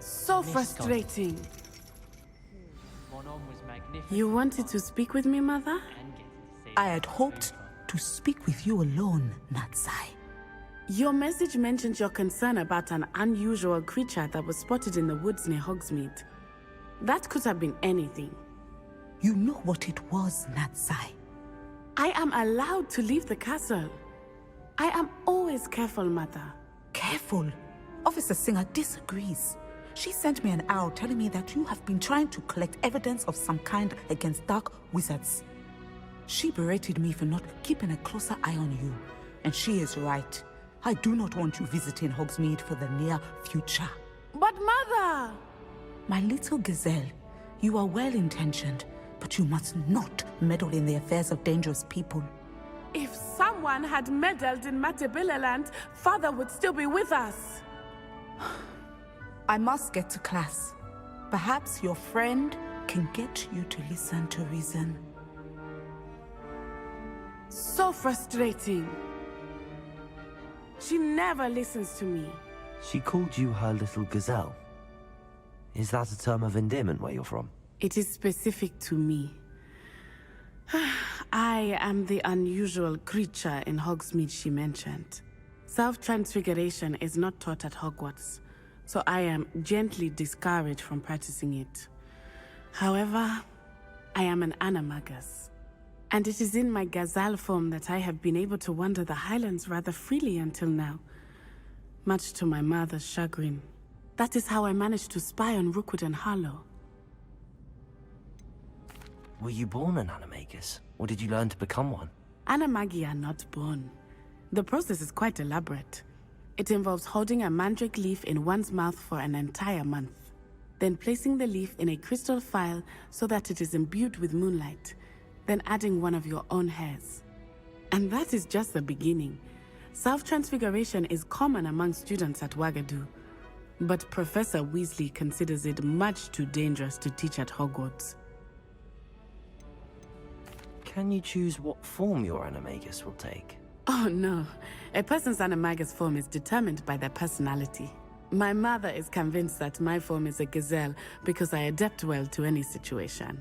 So frustrating. You wanted to speak with me, Mother? I had hoped to speak with you alone, Natsai. Your message mentioned your concern about an unusual creature that was spotted in the woods near Hogsmeade. That could have been anything. You know what it was, Natsai. I am allowed to leave the castle. I am always careful, Mother. Careful. Officer Singer disagrees. She sent me an owl telling me that you have been trying to collect evidence of some kind against dark wizards. She berated me for not keeping a closer eye on you. And she is right. I do not want you visiting Hogsmeade for the near future. But Mother! My little gazelle, you are well-intentioned, but you must not meddle in the affairs of dangerous people. If someone had meddled in Matabeleland, Father would still be with us. I must get to class. Perhaps your friend can get you to listen to reason. So frustrating. She never listens to me. She called you her little gazelle. Is that a term of endearment where you're from? It is specific to me. I am the unusual creature in Hogsmeade she mentioned. Self-transfiguration is not taught at Hogwarts, so I am gently discouraged from practicing it. However, I am an animagus, and it is in my gazelle form that I have been able to wander the Highlands rather freely until now, much to my mother's chagrin. That is how I managed to spy on Rookwood and Harlow. Were you born an animagus, or did you learn to become one? Animagi are not born. The process is quite elaborate. It involves holding a mandrake leaf in one's mouth for an entire month, then placing the leaf in a crystal phial so that it is imbued with moonlight, then adding one of your own hairs. And that is just the beginning. Self-transfiguration is common among students at Wagadu, but Professor Weasley considers it much too dangerous to teach at Hogwarts. Can you choose what form your animagus will take? Oh no, a person's animagus form is determined by their personality. My mother is convinced that my form is a gazelle because I adapt well to any situation.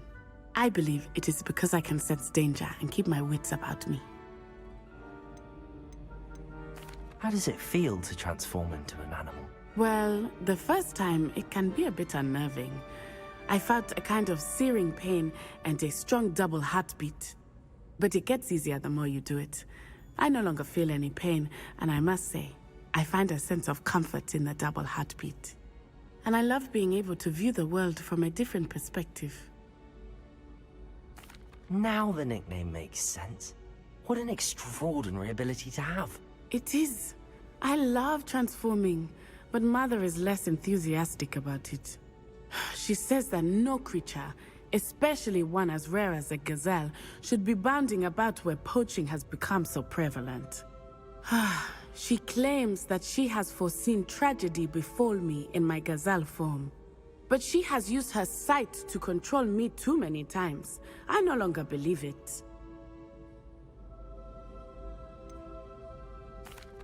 I believe it is because I can sense danger and keep my wits about me. How does it feel to transform into an animal? Well, the first time it can be a bit unnerving. I felt a kind of searing pain and a strong double heartbeat. But it gets easier the more you do it. I no longer feel any pain, and I must say, I find a sense of comfort in the double heartbeat. And I love being able to view the world from a different perspective. Now the nickname makes sense. What an extraordinary ability to have. It is. I love transforming, but Mother is less enthusiastic about it. She says that no creature, especially one as rare as a gazelle, should be bounding about where poaching has become so prevalent. She claims that she has foreseen tragedy befall me in my gazelle form. But she has used her sight to control me too many times. I no longer believe it.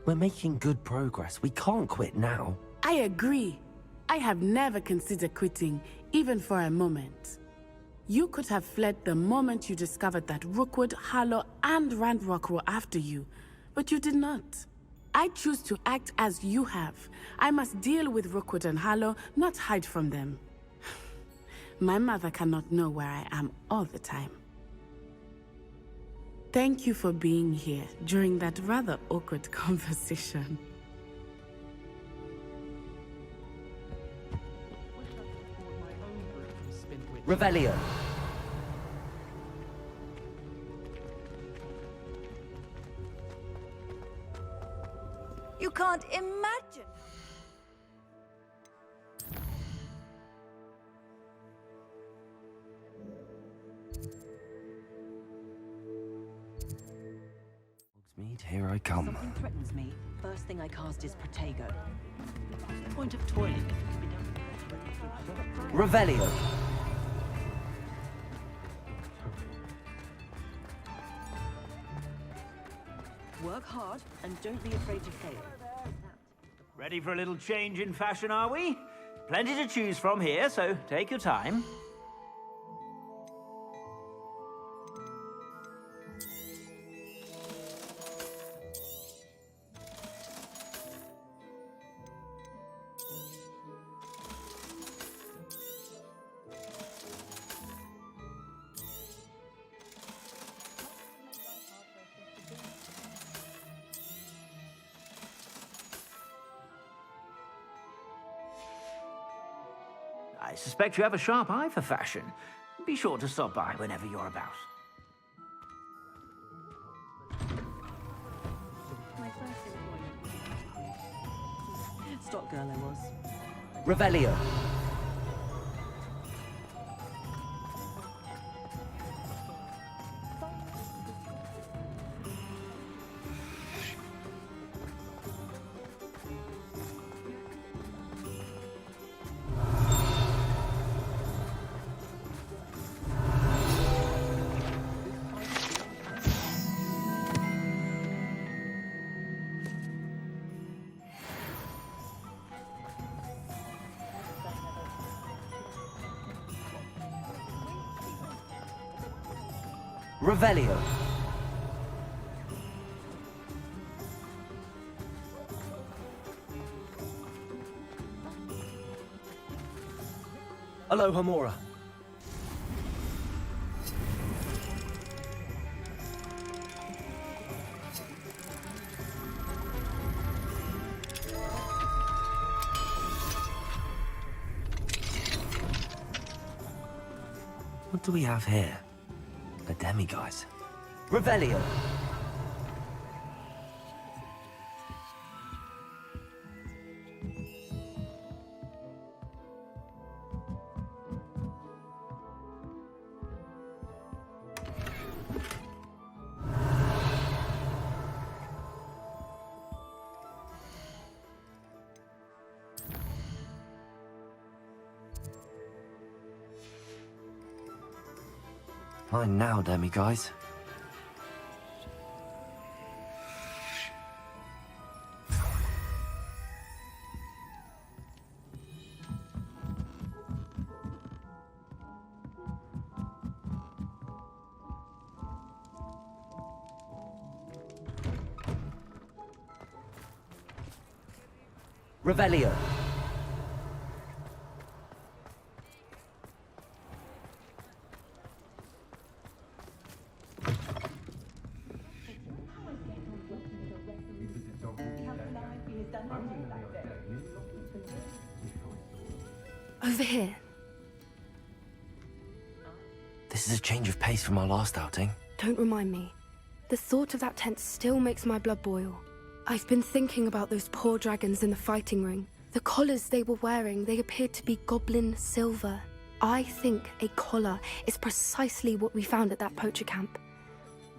We're making good progress. We can't quit now. I agree. I have never considered quitting, even for a moment. You could have fled the moment you discovered that Rookwood, Harlow, and Ranrock were after you, but you did not. I choose to act as you have. I must deal with Rookwood and Harlow, not hide from them. My mother cannot know where I am all the time. Thank you for being here during that rather awkward conversation. Revelio. You can't imagine. Hogsmeade, here I come. Something threatens me. First thing I cast is Protego. Point of toilet can be done. Revelio. Work hard and don't be afraid to fail. Ready for a little change in fashion, are we? Plenty to choose from here, so take your time. I suspect you have a sharp eye for fashion. Be sure to stop by whenever you're about. My first employee. Stock girl I was. Revelio. Revelio. Aloha Mora. What do we have here? A demiguise. Revelio. Mine now, demiguise. Revelio. Over here. This is a change of pace from our last outing. Don't remind me. The thought of that tent still makes my blood boil. I've been thinking about those poor dragons in the fighting ring. The collars they were wearing, they appeared to be goblin silver. I think a collar is precisely what we found at that poacher camp.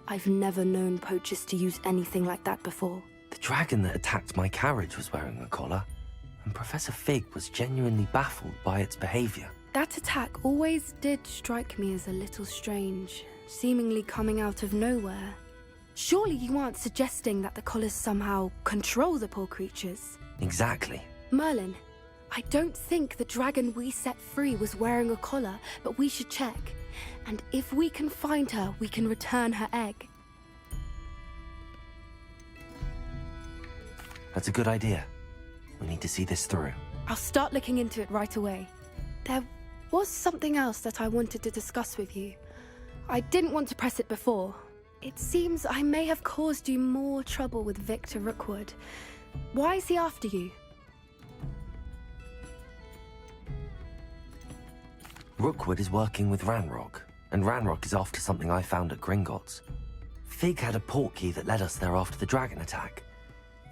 I've never known poachers to use anything like that before. The dragon that attacked my carriage was wearing a collar, and Professor Fig was genuinely baffled by its behavior. That attack always did strike me as a little strange, seemingly coming out of nowhere. Surely you aren't suggesting that the collars somehow control the poor creatures? Exactly. Merlin, I don't think the dragon we set free was wearing a collar, but we should check. And if we can find her, we can return her egg. That's a good idea. We need to see this through. I'll start looking into it right away. There was something else that I wanted to discuss with you. I didn't want to press it before. It seems I may have caused you more trouble with Victor Rookwood. Why is he after you? Rookwood is working with Ranrock, and Ranrock is after something I found at Gringotts. Fig had a portkey that led us there after the dragon attack.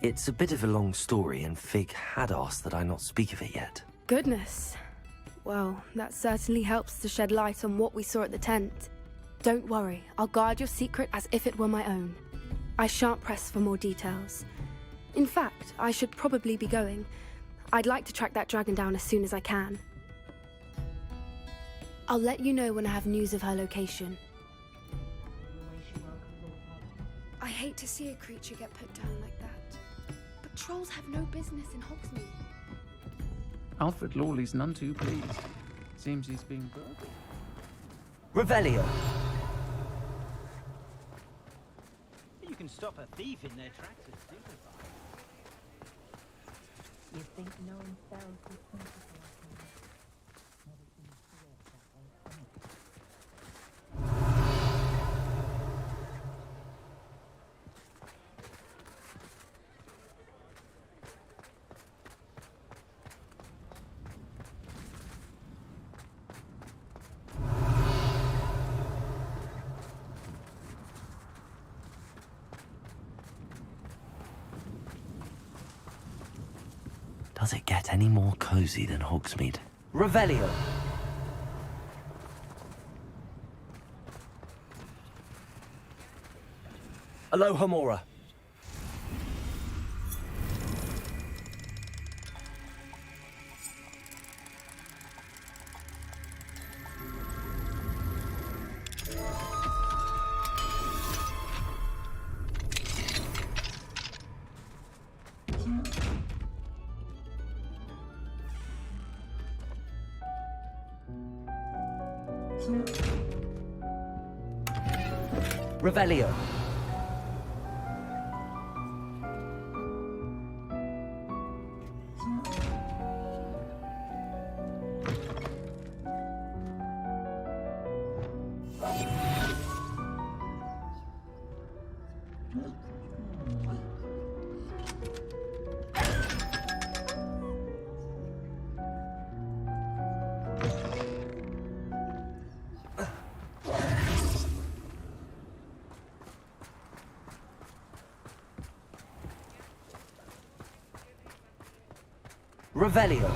It's a bit of a long story, and Fig had asked that I not speak of it yet. Goodness. Well, that certainly helps to shed light on what we saw at the tent. Don't worry, I'll guard your secret as if it were my own. I shan't press for more details. In fact, I should probably be going. I'd like to track that dragon down as soon as I can. I'll let you know when I have news of her location. I hate to see a creature get put down like that. But trolls have no business in Hogsmeade. Alfred Lawley's none too pleased. Seems he's being burgled. Revelio. You can stop a thief in their tracks and simplify. You think knowing spells will simplify things? Does it get any more cozy than Hogsmeade? Revelio. Alohomora. Revelio. Revelio.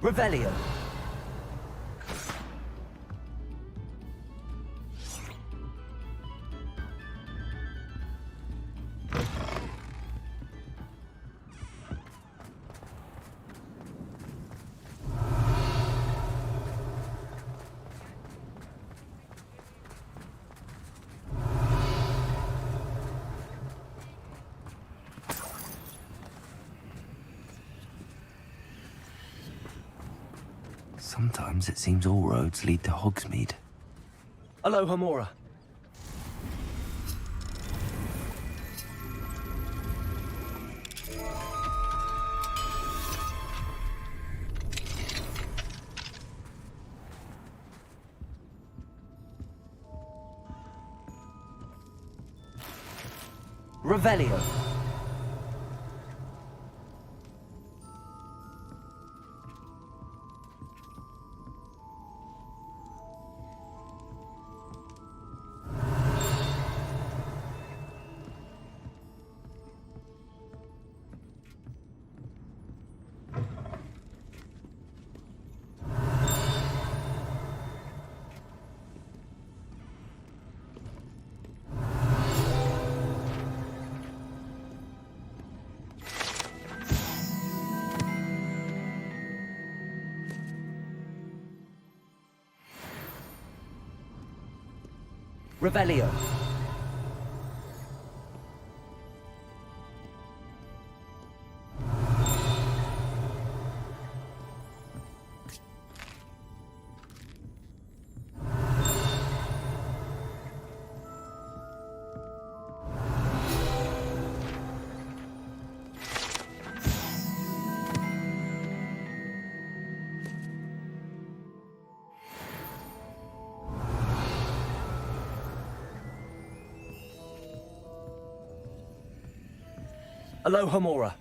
Revelio. Sometimes it seems all roads lead to Hogsmeade. Alohomora. Revelio. Revelio. Alohomora.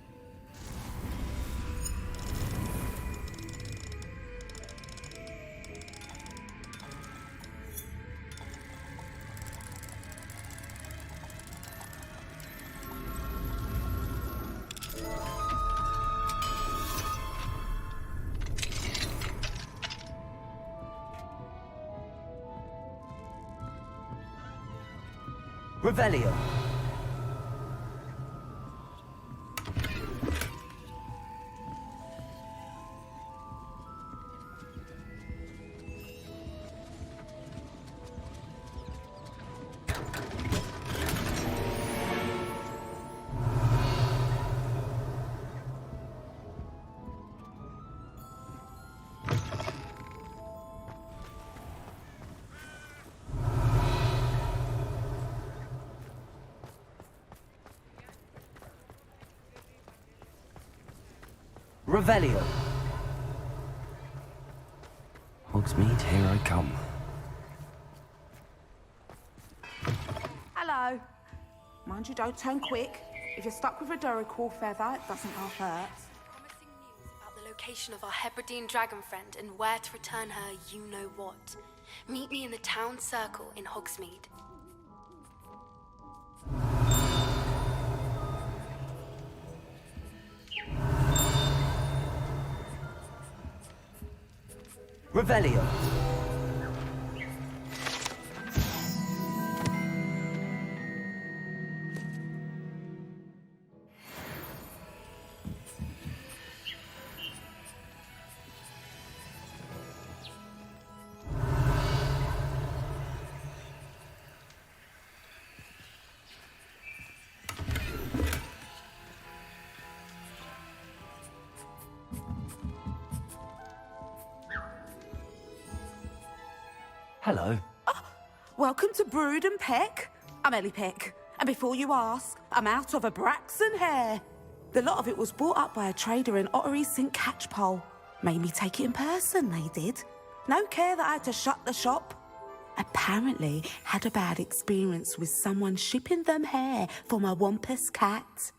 Revelio. Revelio. Hogsmeade, here I come. Hello. Mind you, don't turn quick. If you're stuck with a Duracell feather, it doesn't half hurt. Promising news about the location of our Hebridean dragon friend and where to return her you-know-what. Meet me in the town circle in Hogsmeade. Revelio. Hello. Welcome to Brood and Peck. I'm Ellie Peck. And before you ask, I'm out of a Braxton hair. The lot of it was bought up by a trader in Ottery St. Catchpole. Made me take it in person, they did. No care that I had to shut the shop. Apparently had a bad experience with someone shipping them hair for my Wampus cat.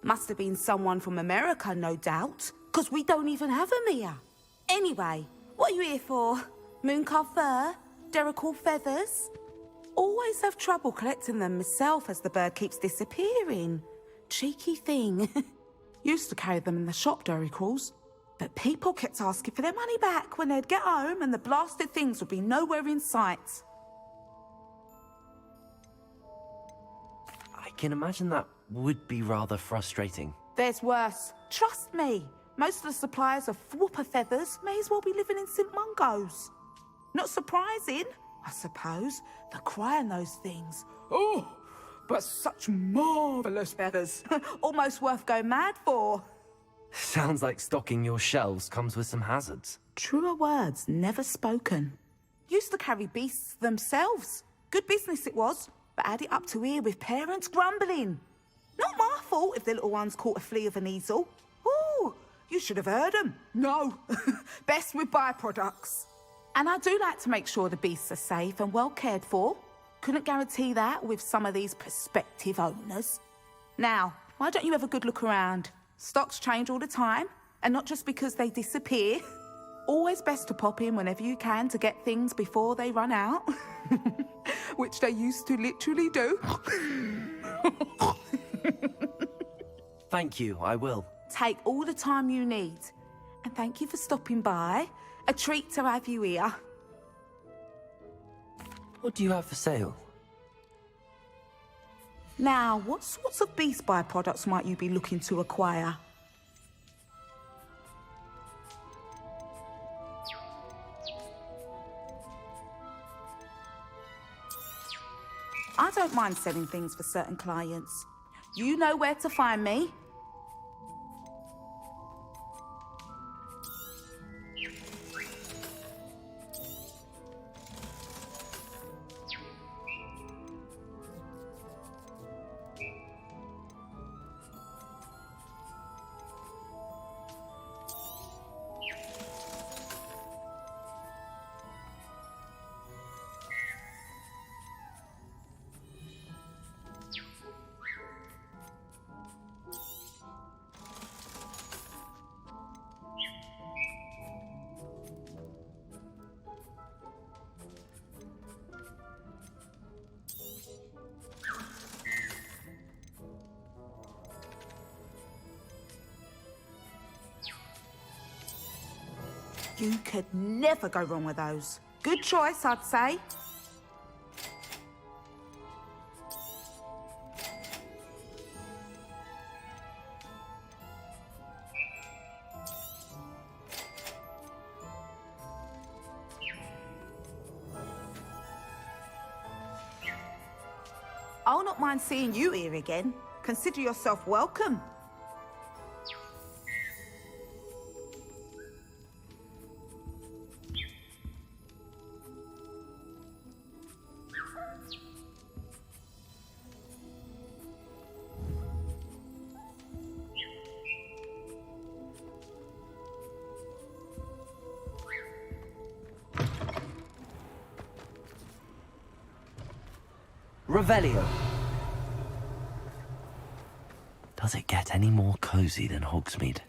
Must have been someone from America, no doubt, because we don't even have them here. Anyway, what are you here for? Mooncarved fur? Duracell feathers? Always have trouble collecting them myself as the bird keeps disappearing. Cheeky thing. Used to carry them in the shop, Duracells. But people kept asking for their money back when they'd get home and the blasted things would be nowhere in sight. I can imagine that would be rather frustrating. There's worse. Trust me. Most of the suppliers of whooper feathers may as well be living in St. Mungo's. Not surprising, I suppose, the cry on those things. Oh, but such marvellous feathers. Almost worth going mad for. Sounds like stocking your shelves comes with some hazards. Truer words never spoken. Used to carry beasts themselves. Good business it was, but had it up to here with parents grumbling. Not my fault if the little ones caught a flea of an easel. Ooh, you should have heard them. No, best with byproducts. And I do like to make sure the beasts are safe and well cared for. Couldn't guarantee that with some of these prospective owners. Now, why don't you have a good look around? Stocks change all the time, and not just because they disappear. Always best to pop in whenever you can to get things before they run out. Which they used to literally do. Thank you, I will. Take all the time you need. And thank you for stopping by. A treat to have you here. What do you have for sale? Now, what sorts of beast byproducts might you be looking to acquire? I don't mind selling things for certain clients. You know where to find me. You could never go wrong with those. Good choice, I'd say. I'll not mind seeing you here again. Consider yourself welcome. Revelio. Does it get any more cozy than Hogsmeade?